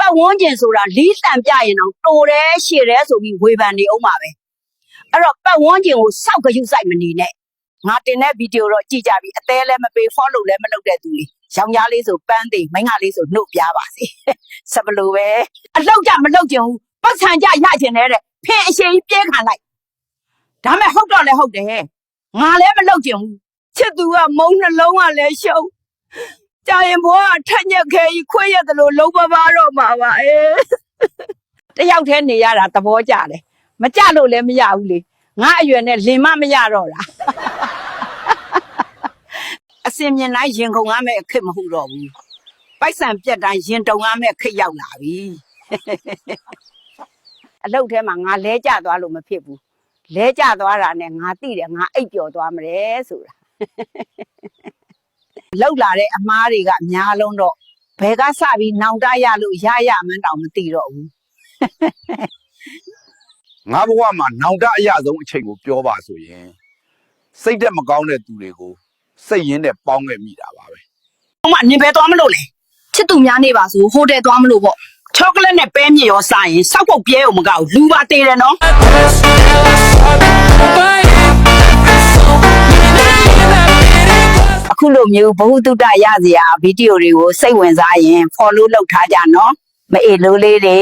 ပတ်ဝန်းကျင်ဆိုတာလီးတန်ပြရင်တော့တိုတယ်ရှည်တယ်ဆိုပြီးဝေဖန်နေအောင်ပါပဲအဲ့တော့ပတ်ဝန်းကျင်ကိုစောက်ကြွစိုက်မနေနဲ့ငါတင်တဲ့ဗီဒီယိုတော့ကြည့်ကြပြီအသေးလည်းမပေး follow လည်းမလုပ်တဲ့သူလေးရောင်ကြားလေးဆိုပန်းသေးမိန်းကလေးဆိုနှုတ်ပြပါစေစပလိုပဲအလောက်ကြမလောက်ကျင်ဘူးပတ်ဆံကြရကျင်တဲ့ဖင်အရှိန်ပြေးခံလိုက်ဒါမဲ့ဟုတ်တော့လည်းဟုတ်တယ်ငါလည်းမလောက်ကျင်ဘူးချစ်သူကမုံနှလုံးကလည်းရှုံးကြာရင်ဘွားထက်ညက်ခဲကြီးခွေးရတယ်လို့လုံးပပါတော့မှာပါတယောက်တည်းနေရတာသဘောကျတယ်မကြလို့လည်းမရဘူးလေငါအရွယ်နဲ့လင်မမရတော့တာအစင်မြင်တိုင်းရင်ခုန်ရမယ့်အခက်မဟုတ်တော့ဘူးပိုက်ဆံပြက်တိုင်းရင်တုံရမယ့်အခက်ရောက်လာပြီအလုပ်ထဲမှာငါလဲကျသွားလို့မဖြစ်ဘူးလဲကျသွားတာနဲ့ငါသိတယ်ငါအိပ်ပျော်သွားမှာလေဆိုတာလောက်လာတဲ့အမားတွေကအများလုံးတော့ဘယ်ကစပြီးနောင်တရလို့ရမှန်းတောင်မသိတော့ဘူးငါဘဝမှာနောင်တအရဆုံးအချိန်ကိုပြောပါဆိုရင်စိတ်တက်မကောင်းတဲ့သူတွေကိုစိတ်ရင်းနဲ့ပေါင်းခဲ့မိတာပါပဲ။ဟိုမှာနင်ဘယ်သွားမလို့လဲ။ချစ်သူများနေပါဆိုဟိုတယ်သွားမလို့ပေါ့။ချောကလက်နဲ့ပဲမြင့်ရောစားရင်စောက်ပုတ်ပြဲအောင်မကောက်လူပါသေးတယ်နော်။အခုလိုမျိုးဘ ഹു တုတရစရာဗီဒီယိုတွေကိုစိတ်ဝင်စားရင် follow လုပ်ထားကြနော်။မအေးလို့လေးတွေ